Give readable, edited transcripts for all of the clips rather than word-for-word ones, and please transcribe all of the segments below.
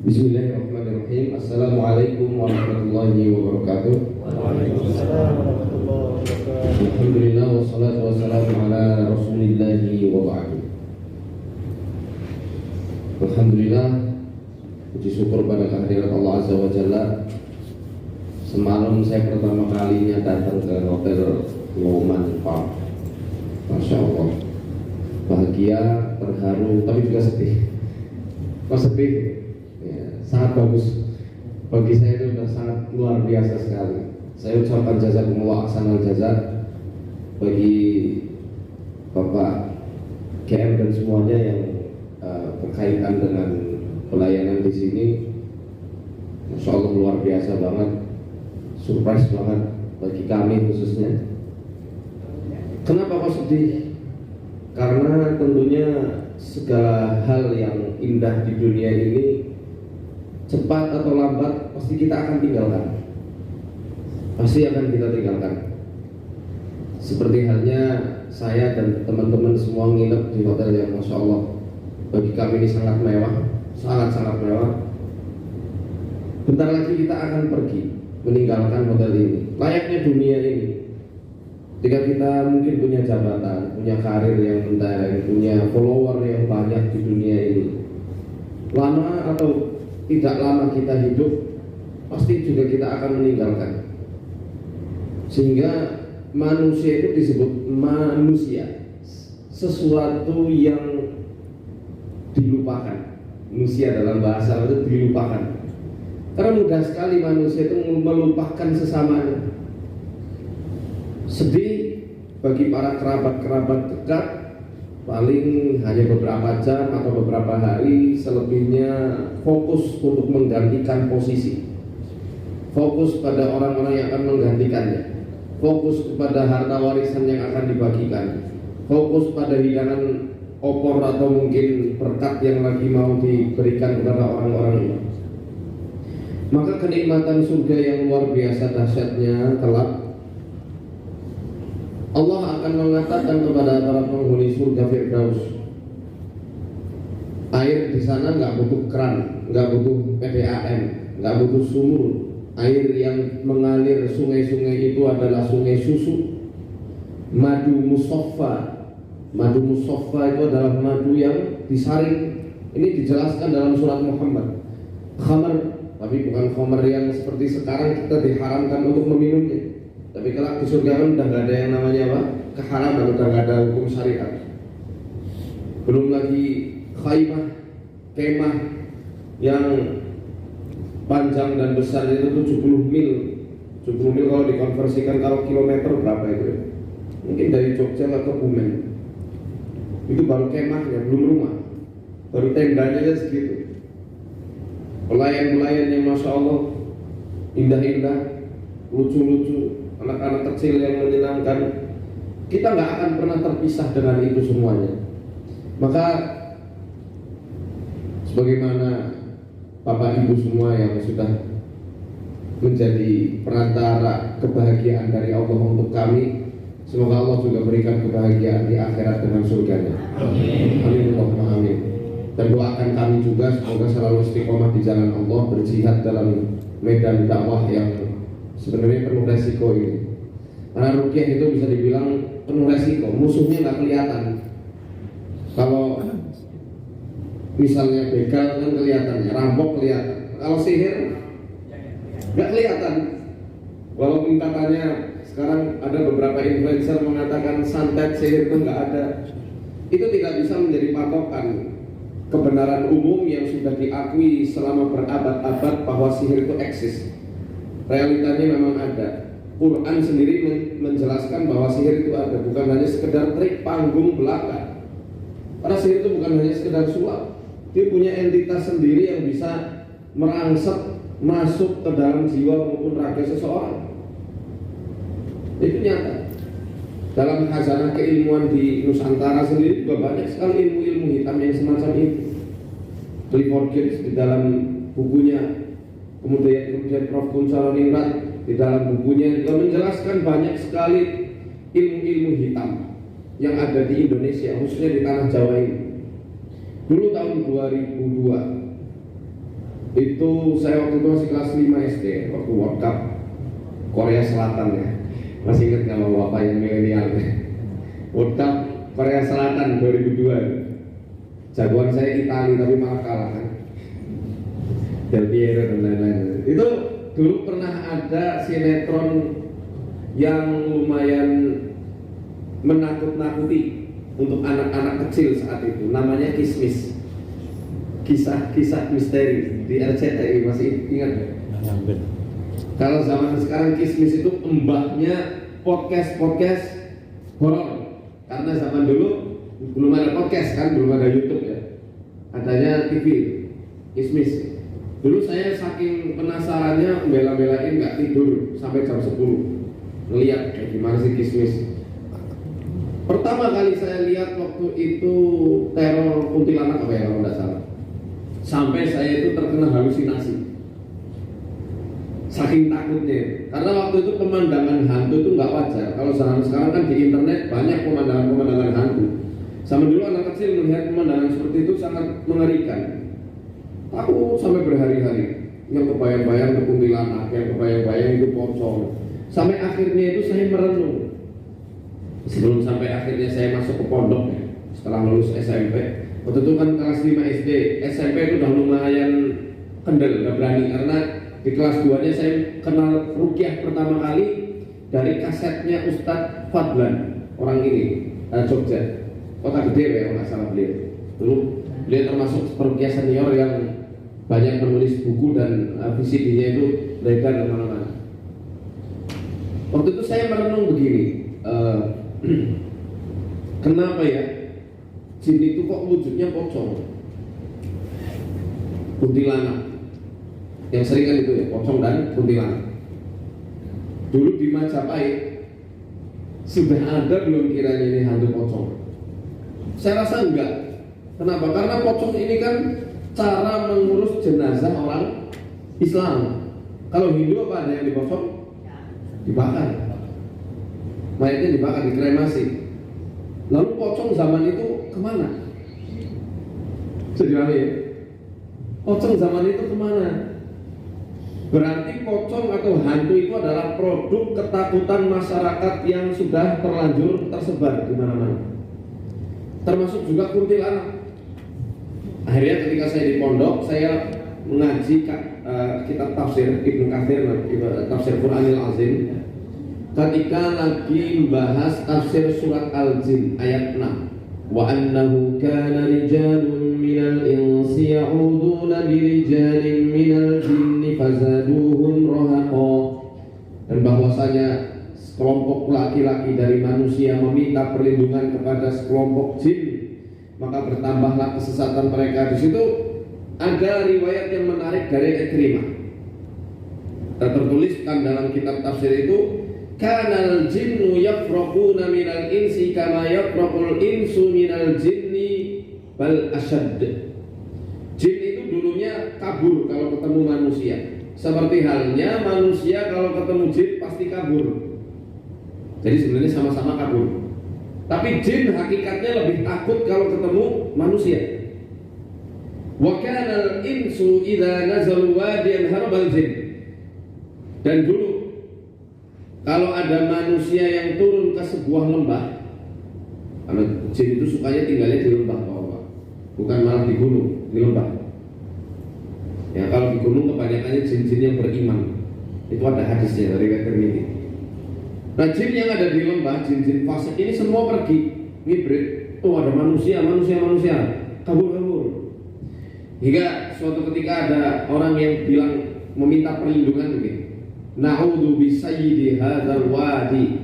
Bismillahirrahmanirrahim. Assalamualaikum warahmatullahi wabarakatuh. Waalaikumsalam warahmatullahi wabarakatuh. Alhamdulillah wassalatu wassalamu ala rasulillahi wa ba'du. Alhamdulillah, puji syukur pada kehadirat Allah Azza wa Jalla. Semalam saya pertama kalinya datang ke Hotel Loman Park. Masya Allah, bahagia, terharu, tapi juga sedih. Sedih ya, sangat bagus. Bagi saya itu sudah sangat luar biasa sekali. Saya ucapkan jazakumullah ahsanal jazak bagi Bapak KM dan semuanya yang berkaitan dengan pelayanan di sini. Masya Allah luar biasa banget, surprise banget bagi kami khususnya. Kenapa kok sedih? Karena tentunya segala hal yang indah di dunia ini cepat atau lambat pasti kita akan tinggalkan. Pasti akan kita tinggalkan. Seperti halnya saya dan teman-teman semua nginep di hotel yang Masya Allah bagi kami ini sangat mewah, sangat-sangat mewah. Bentar lagi kita akan pergi meninggalkan hotel ini. Layaknya dunia ini, ketika kita mungkin punya jabatan, punya karir yang mentereng, punya follower yang banyak di dunia ini, lama atau tidak lama kita hidup, pasti juga kita akan meninggalkan. Sehingga manusia itu disebut manusia, sesuatu yang dilupakan. Manusia dalam bahasa itu dilupakan. Karena mudah sekali manusia itu melupakan sesamanya. Sedih bagi para kerabat-kerabat dekat paling hanya beberapa jam atau beberapa hari, selebihnya fokus untuk menggantikan posisi, fokus pada orang-orang yang akan menggantikannya, fokus kepada harta warisan yang akan dibagikan, fokus pada hidangan opor atau mungkin berkat yang lagi mau diberikan kepada orang-orang ini. Maka kenikmatan surga yang luar biasa dahsyatnya kelak Allah akan mengatakan kepada para penghuni surga Firdaus, air di sana nggak butuh keran, nggak butuh PDAM, nggak butuh sumur. Air yang mengalir sungai-sungai itu adalah sungai susu, madu musaffa. Madu musaffa itu adalah madu yang disaring. Ini dijelaskan dalam surat Muhammad. Khamar, tapi bukan khamar yang seperti sekarang kita diharamkan untuk meminumnya. Tapi kalau di surga kan udah nggak ada yang namanya apa? Keharaman, udah nggak ada hukum syariat. Belum lagi khaymah, kemah yang panjang dan besar itu 70 mil. 70 mil kalau dikonversikan kalau kilometer berapa itu? Mungkin dari Jogja ke Kebumen. Itu baru kemahnya, belum rumah. Baru tendanya aja segitu. Pelayan-pelayan yang Masya Allah indah-indah, lucu-lucu, anak-anak kecil yang menyenangkan. Kita nggak akan pernah terpisah dengan itu semuanya. Maka sebagaimana Bapak Ibu semua yang sudah menjadi perantara kebahagiaan dari Allah untuk kami, semoga Allah juga berikan kebahagiaan di akhirat dengan surganya. Amin. Amin. Amin. Dan doakan kami juga semoga selalu istiqomah di jalan Allah, berjihad dalam medan dakwah yang sebenarnya penuh resiko ini. Karena rukyah itu bisa dibilang penuh resiko, musuhnya nggak kelihatan. Kalau misalnya begal kan kelihatan, rampok kelihatan. Kalau sihir nggak kelihatan. Walaupun katanya sekarang ada beberapa influencer mengatakan santet sihir itu nggak ada. Itu tidak bisa menjadi patokan kebenaran umum yang sudah diakui selama berabad-abad bahwa sihir itu eksis. Realitanya memang ada. Quran sendiri menjelaskan bahwa sihir itu ada, bukan hanya sekedar trik panggung belaka. Karena sihir itu bukan hanya sekedar sulap, dia punya entitas sendiri yang bisa merangsek masuk ke dalam jiwa maupun raga seseorang. Itu nyata. Dalam khazanah keilmuan di Nusantara sendiri juga banyak sekali ilmu-ilmu hitam yang semacam itu. Clifford Geertz di dalam bukunya, kemudian Prof. Kunchalo-Ningrat di dalam bukunya juga menjelaskan banyak sekali ilmu-ilmu hitam yang ada di Indonesia, khususnya di tanah Jawa ini. Dulu tahun 2002 Itu saya waktu itu masih kelas 5 SD, waktu World Cup Korea Selatan ya. Masih ingat nggak bapak yang milenial? World Cup Korea Selatan 2002. Jagoan saya Italia tapi malah kalah kan. Del Piero dan lain-lain. Itu dulu pernah ada sinetron yang lumayan menakut-nakuti untuk anak-anak kecil saat itu, namanya Kismis. Kisah-kisah misteri di RCTI, masih ingat nggak? Kalau zaman sekarang Kismis itu mbahnya podcast horor. Karena zaman dulu belum ada podcast kan, belum ada YouTube ya. Adanya TV, Kismis. Dulu saya saking penasarannya bela-belain nggak tidur sampai jam 10 ngeliat kayak gimana sih Kismis. Pertama kali saya lihat waktu itu teror kuntilanak apa ya kalau nggak salah. Sampai saya itu terkena halusinasi. Saking takutnya. Karena waktu itu pemandangan hantu itu nggak wajar. Kalau sekarang kan di internet banyak pemandangan hantu. Sama dulu anak kecil melihat pemandangan seperti itu sangat mengerikan. Aku sampai berhari-hari yang kebayang-bayang ke kuntilanak, yang kebayang-bayang itu pocong. Sampai akhirnya itu saya merenung. Sebelum sampai akhirnya saya masuk ke pondok ya, setelah lulus SMP. Waktu itu kan kelas 5 SD, SMP itu udah lumayan kendel, udah berani. Karena di kelas 2 nya saya kenal ruqyah pertama kali dari kasetnya Ustadz Fadlan, orang ini, Jogja, Kota Gede ya kalau nggak salah beliau. Dulu beliau termasuk peruqyah senior yang banyak menulis buku dan VCD-nya itu beredar kemana-mana. Waktu itu saya merenung begini, kenapa ya jin itu kok wujudnya pocong, kuntilanak, yang sering kan itu ya, pocong dan kuntilanak. Dulu di Majapahit sudah ada belum kiranya ini hantu pocong? Saya rasa enggak. Kenapa? Karena pocong ini kan cara mengurus jenazah orang Islam. Kalau Hindu apa ada yang dipocong? Dibakar. Mayatnya dibakar, dikremasi. Lalu pocong zaman itu kemana? Jadi ya? Pocong zaman itu kemana? Berarti pocong atau hantu itu adalah produk ketakutan masyarakat yang sudah terlanjur tersebar di mana-mana. Termasuk juga kuntilanak. Akhirnya ketika saya di pondok, saya mengaji kitab tafsir Ibnu Katsir, tafsir Quranil Azim. Ketika lagi membahas tafsir surat Al-Jin ayat 6, wa annahu kana rijalun minal insi ya'uduna birijalin minal jinni fazaduhum rahaqa. Dan bahwasanya sekelompok laki-laki dari manusia meminta perlindungan kepada sekelompok jin, maka bertambahlah kesesatan mereka. Di situ ada riwayat yang menarik dari Ikrimah. Tertuliskan dalam kitab tafsir itu, kanal jinnu yafraquna minal insi kama yafraqul insu minal jinni bal asyad. Jin itu dulunya kabur kalau ketemu manusia, seperti halnya manusia kalau ketemu jin pasti kabur. Jadi sebenarnya sama-sama kabur. Tapi jin hakikatnya lebih takut kalau ketemu manusia. Wa kana al-insu idza nazalu wadiyan harbal jin. Dan dulu kalau ada manusia yang turun ke sebuah lembah, karena jin itu sukanya tinggalnya di lembah bawah, bukan malah di gunung, di lembah. Ya kalau di gunung kebanyakannya jin-jin yang beriman. Itu ada hadisnya dari Tirmidzi. Nah jin yang ada di lembah, jin-jin fasik ini semua pergi ngibrit. Oh ada manusia, kabur. Hingga suatu ketika ada orang yang bilang meminta perlindungan begini, na'udzu bi sayyidi hadzal wadi.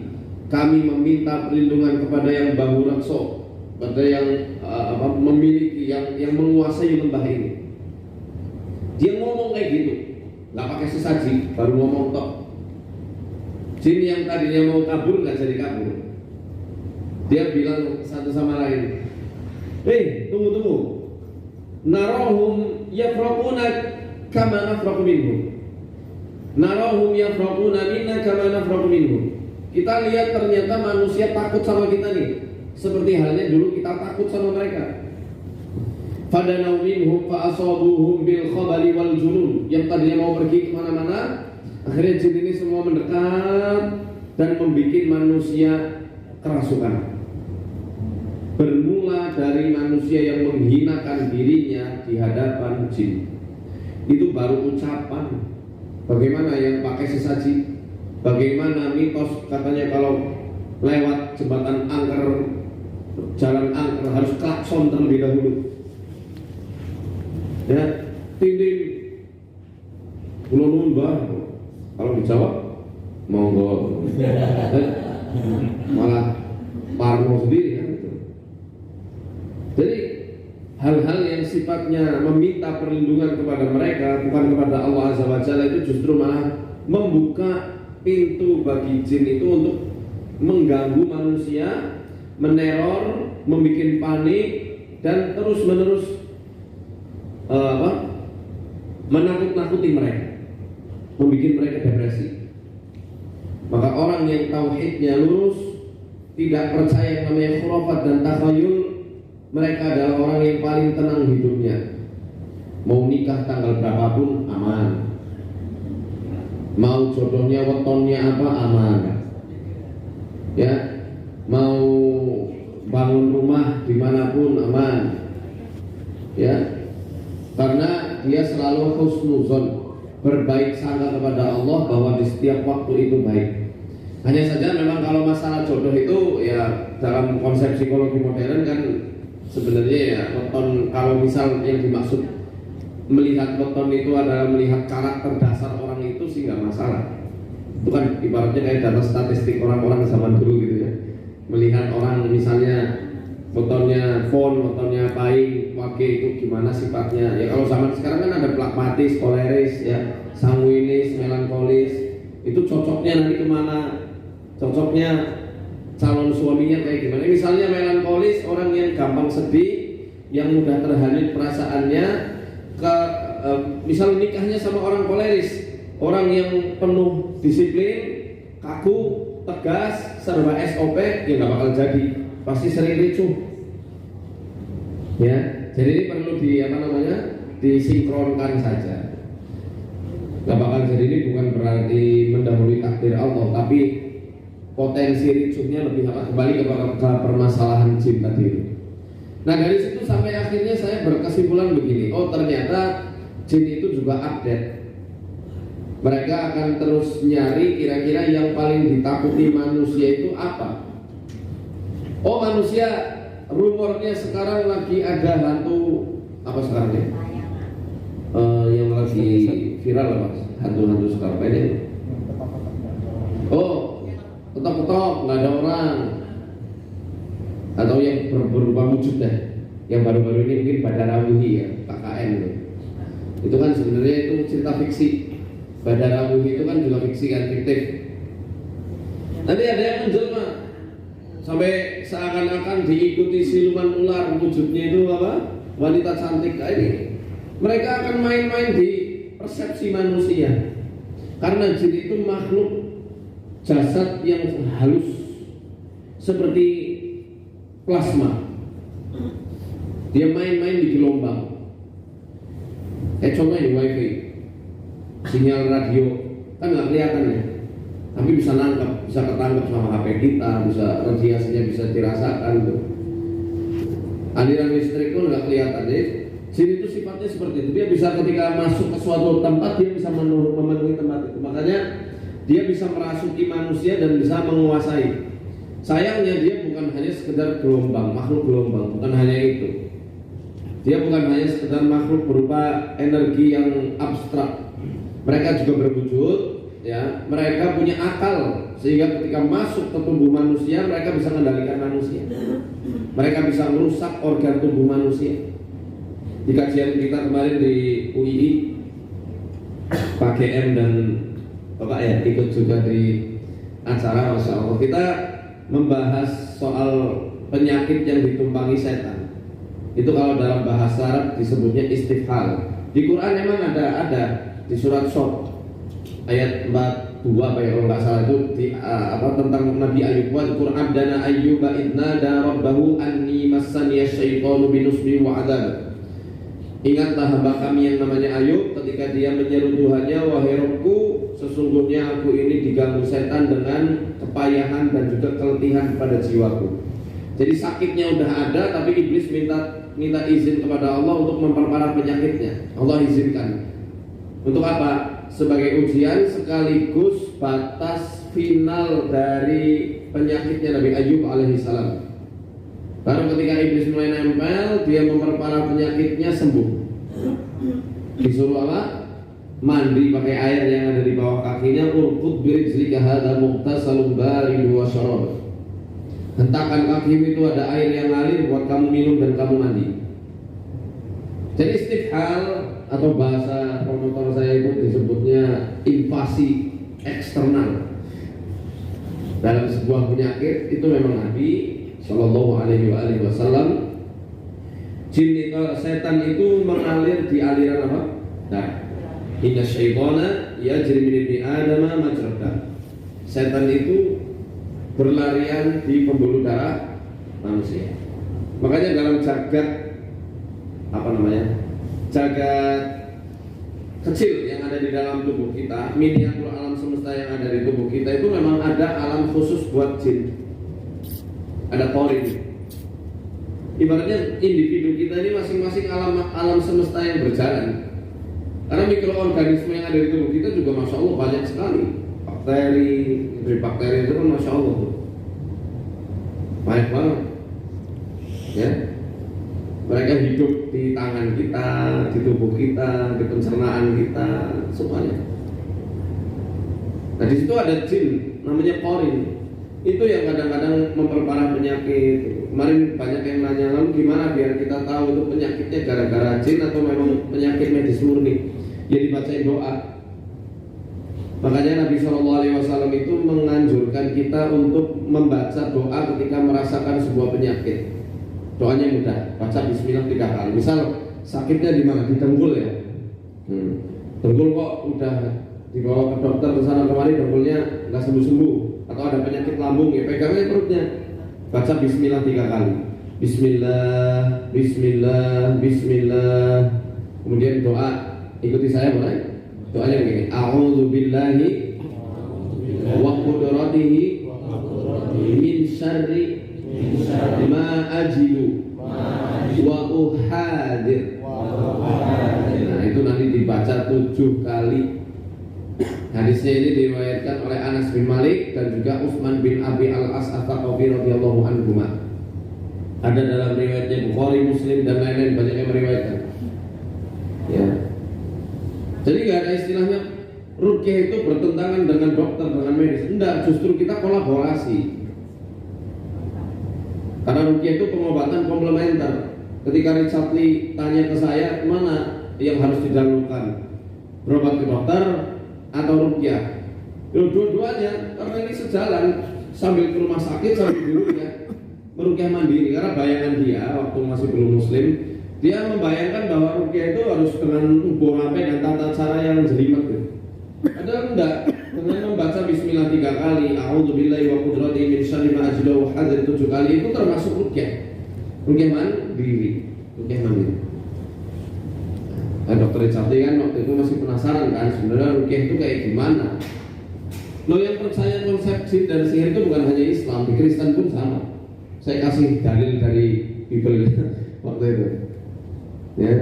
Kami meminta perlindungan kepada yang bahu rekso, kepada yang memiliki, yang menguasai lembah ini. Dia ngomong kayak gitu, nggak pakai sesaji, baru ngomong tok. Jin yang tadinya mau kabur nggak jadi kabur. Dia bilang satu sama lain, tunggu. Narahum yafraquna kama nafraqu minhum. Narahum yafraquna minna kama nafraqu minhum. Kita lihat ternyata manusia takut sama kita nih, seperti halnya dulu kita takut sama mereka. Fadanau minhum fa'asabuhum bil khabali wal junun. Yang tadinya mau pergi kemana-mana, akhirnya jin ini semua mendekat dan membuat manusia kerasukan. Bermula dari manusia yang menghinakan dirinya di hadapan jin. Itu baru ucapan. Bagaimana yang pakai sesaji? Bagaimana mitos katanya kalau lewat jembatan angker, jalan angker harus klakson terlebih dahulu. Ya, tindin. Ulun mbah. Kalau dijawab monggo. Malah parno sendiri kan itu. Jadi hal-hal yang sifatnya meminta perlindungan kepada mereka bukan kepada Allah Azza wa Jalla itu justru malah membuka pintu bagi jin itu untuk mengganggu manusia, meneror, membuat panik dan terus-menerus menakut-nakuti mereka, membuat mereka depresi. Maka orang yang tauhidnya lurus, tidak percaya namanya khurafat dan takhayul, mereka adalah orang yang paling tenang hidupnya. Mau nikah tanggal berapapun aman, mau jodohnya wetonnya apa aman, ya, mau bangun rumah dimanapun aman, ya, karena dia selalu husnuzon, berbaik sangka kepada Allah bahwa di setiap waktu itu baik. Hanya saja memang kalau masalah jodoh itu ya dalam konsep psikologi modern kan sebenarnya ya weton, kalau misal yang dimaksud melihat weton itu adalah melihat karakter dasar orang itu sih nggak masalah. Itu kan ibaratnya kayak data statistik orang-orang zaman dulu gitu ya. Melihat orang misalnya wetonnya fon, wetonnya paing, wage itu gimana sifatnya. Ya kalau zaman sekarang kan ada plakmatis, koleris, ya, sanguinis, melankolis. Itu cocoknya nanti kemana? Cocoknya calon suaminya kayak gimana? Misalnya melankolis, orang yang gampang sedih, yang mudah terhanyut perasaannya, misal nikahnya sama orang koleris, orang yang penuh disiplin, kaku, tegas, serba SOP, ya nggak bakal jadi, pasti sering ricuh. Ya, jadi ini perlu disinkronkan saja. Nggak bakal jadi ini bukan berarti mendahului takdir Allah, tapi potensi ricuhnya lebih kembali kepada permasalahan jin tadi. Nah dari situ sampai akhirnya saya berkesimpulan begini, oh ternyata jin itu juga update. Mereka akan terus nyari kira-kira yang paling ditakuti manusia itu apa. Oh manusia, rumornya sekarang lagi ada hantu apa sekarang ya? Yang lagi viral lah mas, hantu-hantu sekarang ini. Oh ketok-ketok nggak ada orang, atau yang berubah wujud deh. Yang baru-baru ini mungkin Badarawuhi ya, KKN itu kan sebenarnya itu cerita fiksi. Badarawuhi itu kan juga fiksi kan, fiktif. Nanti ada yang menjelma sampai seakan-akan diikuti siluman ular, wujudnya itu apa? Wanita cantik kayak ini. Mereka akan main-main di persepsi manusia. Karena jin itu makhluk jasad yang halus seperti plasma. Dia main-main di gelombang. Contohnya di wifi, sinyal radio kan nggak kelihatan ya, tapi bisa nangkap, bisa ketangkap sama HP kita, bisa radiasinya bisa dirasakan tuh. Aliran listrik pun nggak kelihatan. Jadi jin itu sifatnya seperti itu. Dia bisa ketika masuk ke suatu tempat dia bisa memenuhi tempat itu. Makanya dia bisa merasuki manusia dan bisa menguasai. Sayangnya dia bukan hanya sekedar gelombang, makhluk gelombang, bukan hanya itu. Dia bukan hanya sekedar makhluk berupa energi yang abstrak. Mereka juga berwujud, ya. Mereka punya akal sehingga ketika masuk ke tubuh manusia mereka bisa mengendalikan manusia. Mereka bisa merusak organ tubuh manusia. Di kajian kita kemarin di UII, Pak GM dan Bapak ya ikut juga di acara, Masya Allah. Kita membahas soal penyakit yang ditumpangi setan. Itu kalau dalam bahasa Arab disebutnya istifhal. Di Quran memang ada di surat Shad ayat 42 apa ya kalau nggak salah itu tentang Nabi Ayub. Wa Quran dana Ayyuba idna da rabbahu anni massaniya syaitanu binusbi wa adzab Ingatlah hamba kami yang namanya Ayub ketika dia menyeru Tuhannya, wahai Rabbku, sesungguhnya aku ini diganggu setan dengan kepayahan dan juga keletihan pada jiwaku. Jadi sakitnya udah ada, tapi iblis minta izin kepada Allah untuk memperparah penyakitnya. Allah izinkan. Untuk apa? Sebagai ujian sekaligus batas final dari penyakitnya Nabi Ayub alaihissalam. Baru ketika iblis mulai nempel, dia memperparah penyakitnya, sembuh. Disuruh apa? Mandi pakai air yang ada di bawah kakinya. Urqud birijlika hadza mughtasalun baridun wa syarab. Hentakan kakimu itu ada air yang ngalir buat kamu minum dan kamu mandi. Jadi istifhal atau bahasa promotor saya itu disebutnya invasi eksternal dalam sebuah penyakit. Itu memang Nabi Shallallahu Alaihi Wasallam. Jin itu, setan itu mengalir di aliran apa? Darah. Inna syaitana yajri min ibni Adama majrad dam. Setan itu berlarian di pembuluh darah manusia. Makanya dalam jagat jagat kecil yang ada di dalam tubuh kita, miniatur alam semesta yang ada di tubuh kita itu memang ada alam khusus buat jin. Ada korin. Ibaratnya individu kita ini masing-masing alam semesta yang berjalan. Karena mikroorganisme yang ada di tubuh kita juga masya Allah banyak sekali. Bakteri itu kan masya Allah tuh banyak banget. Ya, mereka hidup di tangan kita, di tubuh kita, di pencernaan kita, semuanya. Nah di situ ada jin, namanya korin. Itu yang kadang-kadang memperparah penyakit. Kemarin banyak yang nanya, lalu gimana biar kita tahu itu penyakitnya gara-gara jin atau memang penyakit medis murni? Ya dibacain doa. Makanya Nabi SAW itu menganjurkan kita untuk membaca doa ketika merasakan sebuah penyakit. Doanya mudah, baca Bismillah 3 kali. Misal sakitnya di mana? Di dengkul ya. Dengkul kok udah dibawa ke dokter ke sana kemari, dengkulnya nggak sembuh-sembuh. Atau ada penyakit lambung ya, pegangnya perutnya. Baca Bismillah 3 kali. Bismillah, Bismillah, Bismillah. Kemudian doa, ikuti saya boleh? Doanya begini. A'udzu billahi wa qudratihi min syarri ma ajidu wa uhadir. Nah itu nanti dibaca 7 kali. Hadisnya ini diriwayatkan oleh Anas bin Malik dan juga Utsman bin Abi Al-As At-Taqafi radhiyallahu anhu. Ada dalam riwayatnya Bukhari, Muslim dan lain-lain, banyak yang meriwayatkan. Ya. Jadi nggak ada istilahnya ruqyah itu bertentangan dengan dokter, dengan medis. Enggak, justru kita kolaborasi. Karena ruqyah itu pengobatan komplementer. Ketika Richard Lee tanya ke saya, mana yang harus didahulukan? Berobat ke dokter atau ruqyah? Dua-duanya, karena ini sejalan, sambil ke rumah sakit sambil di ruqyah. Meruqyah mandiri, karena bayangan dia waktu masih belum muslim, dia membayangkan bahwa ruqyah itu harus dengan ubur rampe dan tata cara yang jelimet gitu. Padahal enggak, dengan membaca Bismillah 3 kali, A'udzubillahi wa qudratihi min syarri ma ajidu wa hadir 7 kali, itu termasuk ruqyah. Ruqyah mandiri, ruqyah mandiri. Nah, Dokter Rizati kan waktu itu masih penasaran kan, sebenarnya ruqyah itu kayak gimana? Lo yang percaya konsep jin dan sihir itu bukan hanya Islam, di Kristen pun sama. Saya kasih dalil dari Bible waktu itu. Ya.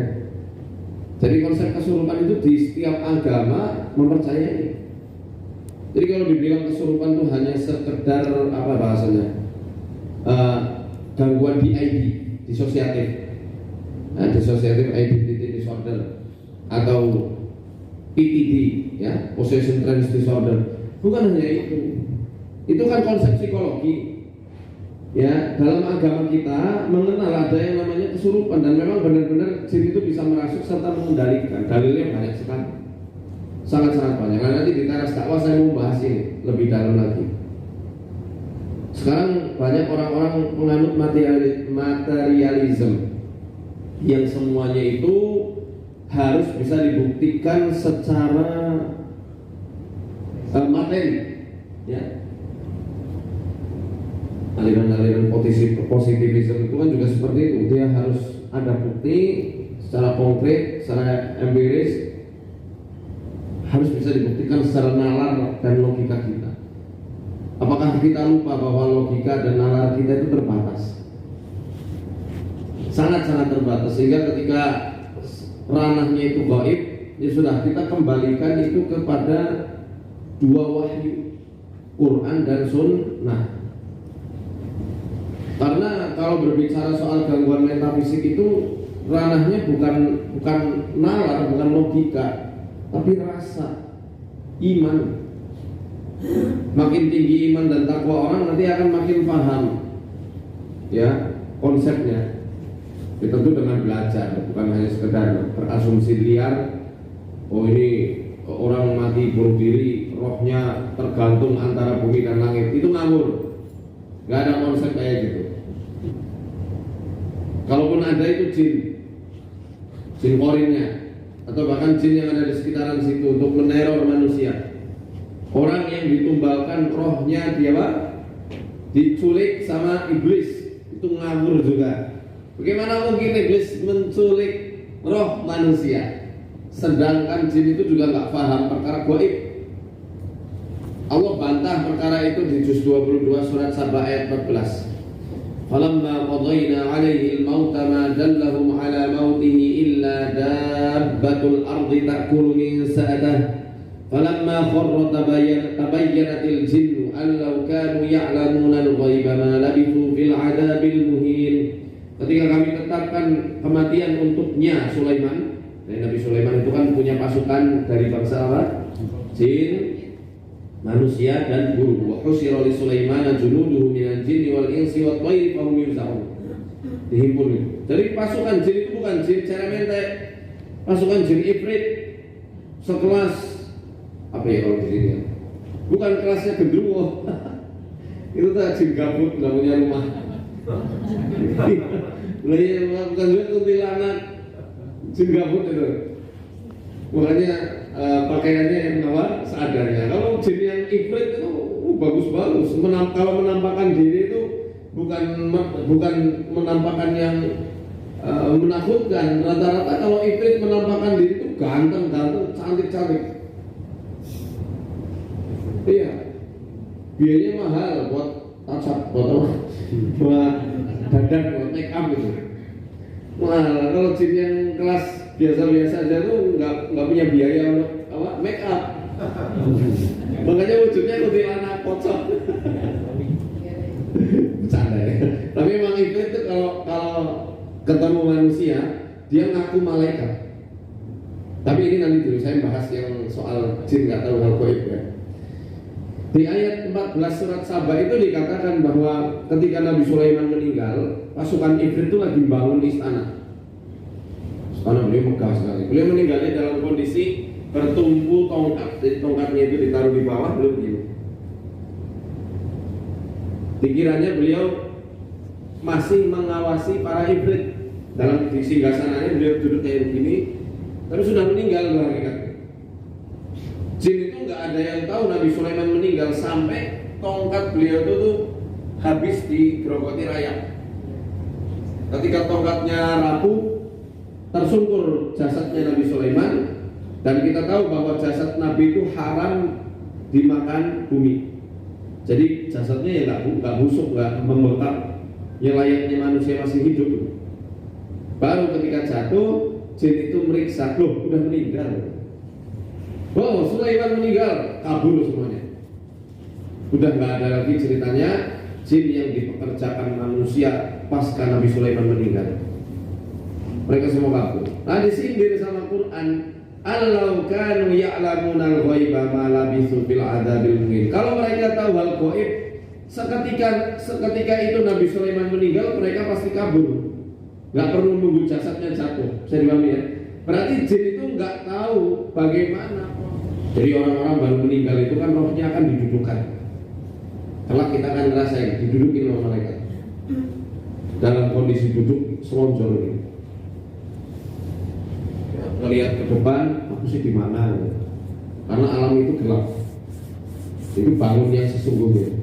Jadi konsep kesurupan itu di setiap agama mempercayai. Jadi kalau dibilang kesurupan itu hanya sekedar apa bahasanya, gangguan DID, disosiatif, dissociative identity disorder atau PTD, ya, possession trance disorder, bukan hanya itu. Itu kan konsep psikologi. Ya, dalam agama kita mengenal ada yang namanya kesurupan dan memang benar-benar jin itu bisa merasuk serta mengendalikan. Dalilnya banyak sekali, sangat-sangat banyak. Nah, nanti di teras dakwah saya mau bahas ini lebih dalam lagi. Sekarang banyak orang-orang menganut materialism yang semuanya itu harus bisa dibuktikan secara materi, ya. Aliran-aliran positivisme itu kan juga seperti itu, dia harus ada bukti secara konkret, secara empiris, harus bisa dibuktikan secara nalar dan logika kita. Apakah kita lupa bahwa logika dan nalar kita itu terbatas? Sangat-sangat terbatas, sehingga ketika ranahnya itu gaib, ya sudah, kita kembalikan itu kepada dua wahyu, Quran dan Sunnah. Karena kalau berbicara soal gangguan metafisik itu ranahnya bukan nalar, bukan logika, tapi rasa, iman. Makin tinggi iman dan takwa orang, nanti akan makin paham ya konsepnya. Tentu dengan belajar, bukan hanya sekedar berasumsi liar. Oh, ini orang mati bunuh diri, rohnya tergantung antara bumi dan langit. Itu ngawur. Gak ada konsep kayak gitu. Kalaupun ada, itu jin korinnya, atau bahkan jin yang ada di sekitaran situ untuk meneror manusia. Orang yang ditumbalkan rohnya dia diculik sama iblis, itu ngawur juga. Bagaimana mungkin iblis menculik roh manusia, sedangkan jin itu juga nggak paham perkara gaib. Allah bantah perkara itu di juz 22 surat Saba ayat 14. Falamma qadayna 'alaihi al-mauta ma dallahum 'ala mautihi illa dabbatul ardi ta'kulu min sa'atihi. Falamma kharra tabayyanatil jinnu an law kanu ya'lamuna al-ghaiba ma labithu fil 'adabil muhin. Ketika kami tetapkan kematian untuknya Sulaiman, dan Nabi Sulaiman itu kan punya pasukan dari bangsa apa? Jin, manusia dan burung. Wa husira li Sulaiman junuduhu minal jinni wal insi wat tayri fa hum yuzaun. Dihimpun itu. Jadi pasukan jin itu bukan jin ceremete, pasukan jin ifrit sekelas apa ya kalau di sini? Bukan kelasnya gendruwo. Itu tuh jin gabut, nggak punya rumah. Bukan juga kuntilanak, jin gabut itu. Makanya pakaiannya yang seadanya. Kalau jin yang ifrit itu bagus-bagus. Kalau menampakkan diri itu bukan menampakkan yang menakutkan. Rata-rata kalau ifrit menampakkan diri itu ganteng, cantik. Iya, biayanya mahal buat touch-up, buat dandan, buat make up gitu. Nah, kalau jin yang kelas biasa-biasa aja tuh nggak punya biaya untuk make up. Makanya wujudnya kuntilanak pocong. Bercanda ya. Tapi memang itu kalau ketemu manusia dia ngaku malaikat. Tapi ini nanti dulu saya bahas yang soal jin nggak tahu hal gaib ya. Di ayat 14 surat Saba itu dikatakan bahwa ketika Nabi Sulaiman meninggal, pasukan Ifrit itu lagi bangun istana. Istana beliau megah sekali. Beliau meninggalnya dalam kondisi bertumpu tongkat. Jadi tongkatnya itu ditaruh di bawah, belum begini. Pikirannya beliau masih mengawasi para Ifrit. Dalam singgasananya beliau duduk kayak begini, tapi sudah meninggal berhakikat. Jin itu nggak ada yang tahu Nabi Sulaiman meninggal sampai tongkat beliau itu tuh habis digerogoti rayap. Ketika tongkatnya rapuh, tersungkur jasadnya Nabi Sulaiman, dan kita tahu bahwa jasad Nabi itu haram dimakan bumi. Jadi jasadnya ya nggak busuk, nggak membengkak, yang layaknya manusia masih hidup. Baru ketika jatuh, jin itu meriksa, loh udah meninggal. Wow, Sulaiman meninggal, kabur semuanya. Udah nggak ada lagi ceritanya jin yang dipekerjakan manusia pasca Nabi Sulaiman meninggal. Mereka semua kabur. Nah, disindir sama Quran, "Allau kanu ya'lamuna al-ghaiba ma labithu fil 'adzabil muhin." Kalau mereka tahu hal gaib, seketika itu Nabi Sulaiman meninggal, mereka pasti kabur. Nggak perlu nunggu jasadnya jatuh. Saya dipahami ya. Berarti jin itu nggak tahu bagaimana. Jadi orang-orang baru meninggal itu kan rohnya akan didudukkan. Kalau kita akan ngerasain didudukin sama malaikat dalam kondisi duduk selonjor gitu. Ngelihat ke depan, aku sih di mana? Karena alam itu gelap. Itu bangun yang sesungguhnya.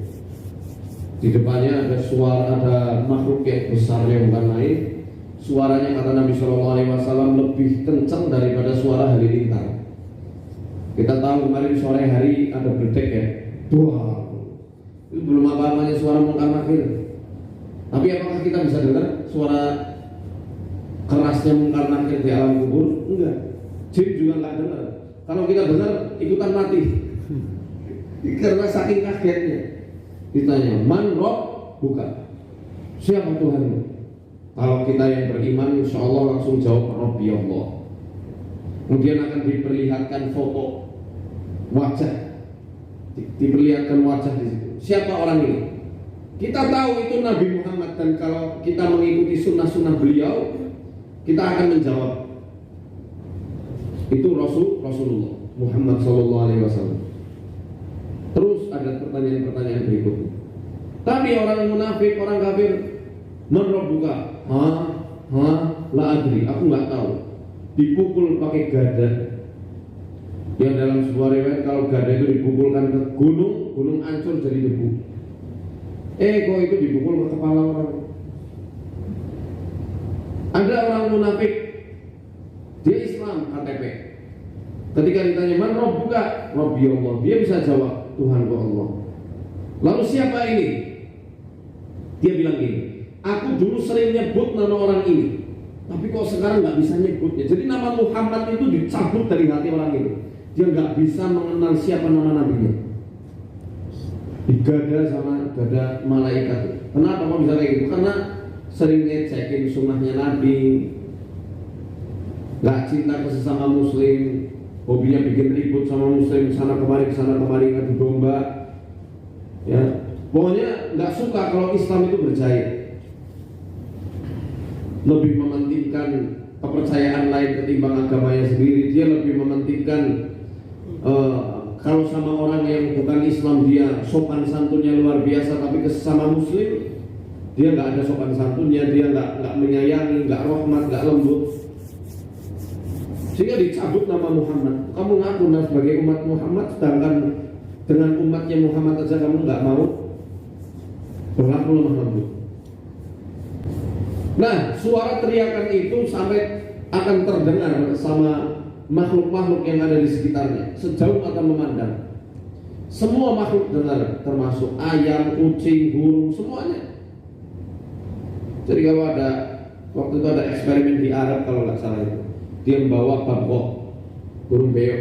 Di depannya ada suara, ada makhluk yang besar yang bukan main. suaranya kata Nabi SAW lebih kencang daripada suara halilintar. Kita tahu kemarin sore hari ada berdek ya, wah, itu belum apa-apanya suara mungkar nakir. Tapi apakah kita bisa dengar suara kerasnya mungkar nakir di alam kubur? Enggak. Jin juga nggak dengar. Kalau kita dengar ikutan mati. Karena saking kagetnya. Ditanya, man rob? Bukan. Siapa Tuhanmu? Kalau kita yang beriman, insya Allah langsung jawab Rabbi Allah. Kemudian akan diperlihatkan foto wajah, diperlihatkan wajah di situ. Siapa orang ini? Kita tahu itu Nabi Muhammad, dan kalau kita mengikuti sunnah-sunnah beliau, kita akan menjawab itu Rasulullah Muhammad SAW. Terus ada pertanyaan-pertanyaan berikutnya. Tapi orang munafik, orang kafir, man rabbuka? La adri, aku nggak tahu. Dipukul pakai gada. Yang dalam sebuah riwayat kalau gada itu dipukulkan ke gunung hancur jadi debu. Kok itu dipukul ke kepala orang? Ada orang munafik, dia Islam KTP. Ketika ditanya man rabbuka? Rabbi Allah. Dia bisa jawab Tuhanku Allah. Lalu siapa ini? Dia bilang gini, aku dulu sering nyebut nama orang ini, tapi kok sekarang nggak bisa nyebutnya. Jadi nama Muhammad itu dicabut dari hati orang itu. Dia nggak bisa mengenal siapa nama nabinya. Digada sama gada malaikat. Kenapa kok bisa kayak gitu? Karena sering ngecekin sunnahnya Nabi, nggak cinta ke sesama muslim, hobinya bikin ribut sama muslim, sana kemari ngadu domba. Ya, pokoknya nggak suka kalau Islam itu berjaya. Lebih mementingkan kepercayaan lain ketimbang agamanya sendiri. Dia lebih mementingkan kalau sama orang yang bukan Islam dia sopan santunnya luar biasa, tapi ke sesama muslim dia nggak ada sopan santunnya, dia nggak menyayangi, nggak rahmat, nggak lembut. Sehingga dicabut nama Muhammad. Kamu ngaku sebagai umat Muhammad, sedangkan dengan umatnya Muhammad saja kamu nggak mau berlaku lemah lembut. Nah, suara teriakan itu sampai akan terdengar sama makhluk-makhluk yang ada di sekitarnya, sejauh mata memandang. Semua makhluk dengar, termasuk ayam, kucing, burung, semuanya. Jadi kalau ada, waktu itu ada eksperimen di Arab kalau nggak salah itu, dia membawa babok, burung beo.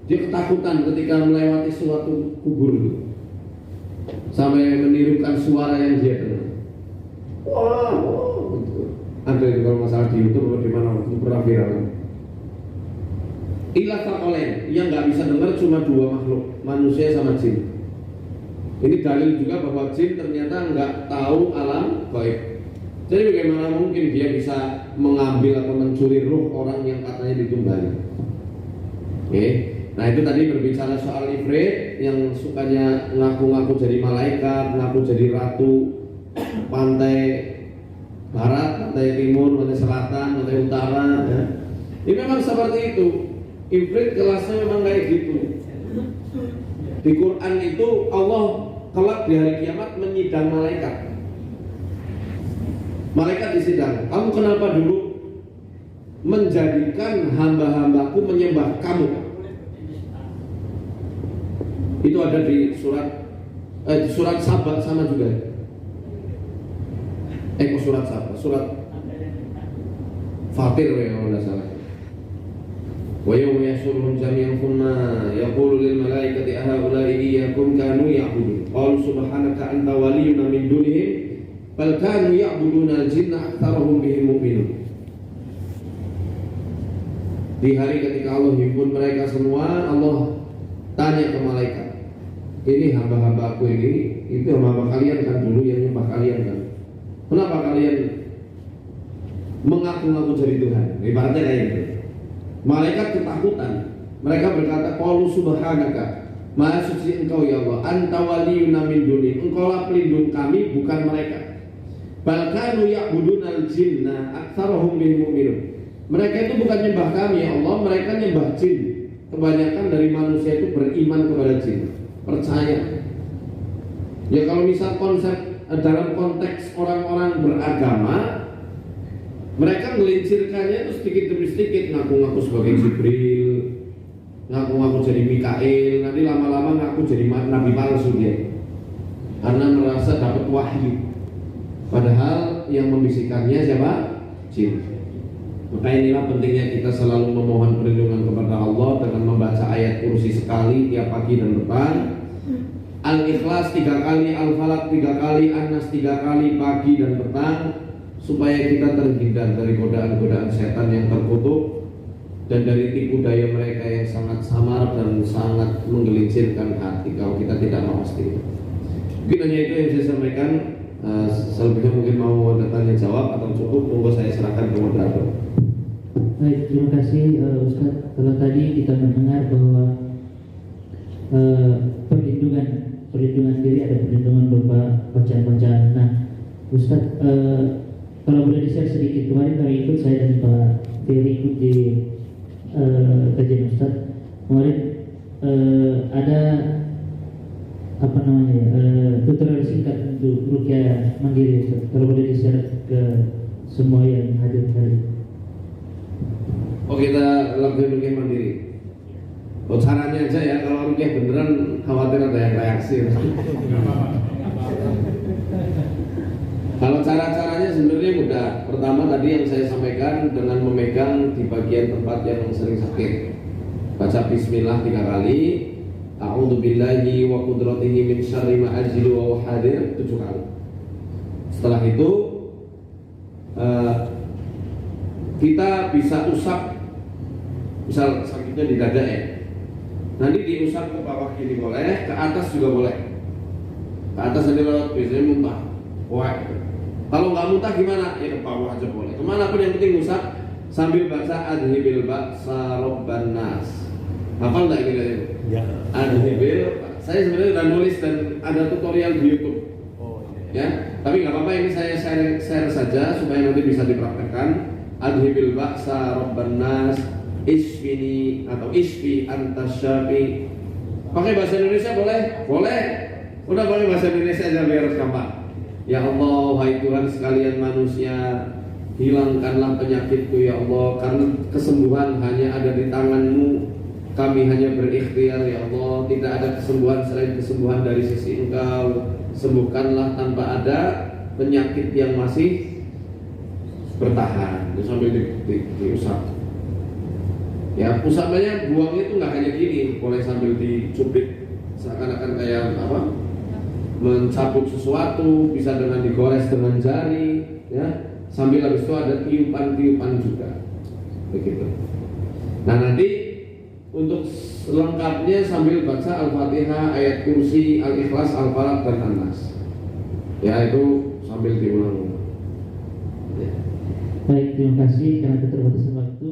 Dia ketakutan ketika melewati suatu kubur itu, sampai menirukan suara yang dia dengar. Wah, gitu. Ada itu kalau masalah di YouTube atau di mana itu pernah viral. Ilah takolen, yang nggak bisa dengar cuma dua makhluk, manusia sama jin. Ini dalil juga bahwa jin ternyata nggak tahu alam gaib. Jadi bagaimana mungkin dia bisa mengambil atau mencuri ruh orang yang katanya ditumbali? Oke. Nah itu tadi berbicara soal ifrit yang sukanya ngaku-ngaku jadi malaikat, ngaku jadi ratu, pantai barat, pantai timur, pantai selatan, pantai utara. Ya. Ini memang seperti itu. Ifrit kelasnya memang kayak gitu. Di Quran itu Allah kelak di hari kiamat menyidang malaikat. Malaikat disidang. Kamu kenapa dulu menjadikan hamba-hambaku menyembah kamu? Itu ada di surat Saba sama juga. Surat Saba, surat Fatir ya kalau tidak salah. Wa yawma yahsyuruhum jami'an thumma yaqulu lil malaikati ahaula'i iyyakum kanu ya'budun. Qalu subhanaka anta waliyyuna min dunihim bal kanu ya'buduna al-jinna aktsaruhum bihim mu'minun. Di hari ketika Allah himpun mereka semua, Allah tanya ke malaikat, ini hamba-hamba aku ini, itu hamba kalian kan dulu yang nyembah kalian kan? Kenapa kalian mengaku-ngaku jadi Tuhan? Ibaratnya kayak gitu. Malaikat ketakutan. Mereka berkata, qalu subhanaka, maha suci engkau ya Allah, anta waliyuna min duni, engkaulah pelindung kami bukan mereka. Bal kanu ya'budunal jinna aktsaruhum bihim mu'minun. Mereka itu bukan nyembah kami ya Allah, mereka nyembah jin. Kebanyakan dari manusia itu beriman kepada jin, percaya. Ya kalau misal konsep dalam konteks orang-orang beragama, Mereka melincirkannya itu sedikit demi sedikit, ngaku-ngaku sebagai Jibril, ngaku-ngaku jadi Mikail, nanti lama-lama ngaku jadi nabi palsu dia, karena merasa dapat wahyu. Padahal yang membisikkannya siapa? Jin. Maka inilah pentingnya kita selalu memohon perlindungan kepada Allah dengan membaca ayat kursi sekali tiap pagi dan petang, Al-Ikhlas 3 kali, Al-Falaq 3 kali, An-Nas 3 kali pagi dan petang, supaya kita terhindar dari godaan-godaan setan yang terkutuk dan dari tipu daya mereka yang sangat samar dan sangat menggelincirkan hati kalau kita tidak mawas diri. Mungkin hanya itu yang saya sampaikan. Selebihnya mungkin mau ada tanya jawab atau cukup, monggo saya serahkan ke moderator. Baik, terima kasih Ustaz. Kalau tadi kita mendengar bahwa perlindungan diri ada perlindungan berupa bacaan-bacaan. Nah, Ustaz, kalau boleh di-share sedikit, kemarin kami ikut, saya dan Pak Ferry ikut di kajian Ustaz. Kemarin ada tutorial singkat untuk ruqyah mandiri Ustaz. Kalau boleh di-share ke semua yang hadir hari ini. Oh, kita ruqyah mandiri. Oh, caranya aja ya, kalau ruqyah beneran khawatir ada yang reaksi. Kalau cara-caranya sebenarnya mudah. Pertama tadi yang saya sampaikan dengan memegang di bagian tempat yang sering sakit. Baca bismillah 3 kali. A'udzubillahi wa qudratihi min syarri ma ajidu wa hadir 7 kali. Setelah itu kita bisa usap, misal sakitnya di dada ya, nanti diusap ke bawah gini boleh, ke atas juga boleh. Ke atas nanti lewat biasanya muntah. Wah, kalau nggak muntah gimana? Ya ke bawah aja boleh. Kemana pun yang penting usap sambil baca adhibil ba'sa robban nas. Hafal nggak kira-kira? Ya. Adhibil. Saya sebenarnya udah nulis dan ada tutorial di YouTube. Oh, Ya, tapi nggak apa-apa, ini saya share saja supaya nanti bisa dipraktekkan. Adhibil ba'sa robban nas, isfini atau isfi antasyafi. Pakai bahasa Indonesia boleh? Boleh. Udah pakai bahasa Indonesia aja biar gampang. Ya Allah, wahai Tuhan sekalian manusia, hilangkanlah penyakitku ya Allah, karena kesembuhan hanya ada di tangan-Mu. Kami hanya berikhtiar ya Allah, tidak ada kesembuhan selain kesembuhan dari sisi Engkau. Sembuhkanlah tanpa ada penyakit yang masih bertahan. Terus sambil diusap. Ya, usapannya buangnya itu nggak hanya gini, boleh sambil dicubit seakan-akan kayak apa? Mencabut sesuatu, bisa dengan digores dengan jari, ya. Sambil habis itu ada tiupan-tiupan juga, begitu. Nah nanti untuk lengkapnya sambil baca Al-Fatihah, ayat kursi, Al-Ikhlas, Al-Falaq dan An-Nas. Ya itu sambil diulang-ulang. Ya. Baik, terima kasih karena keterbatasan waktu.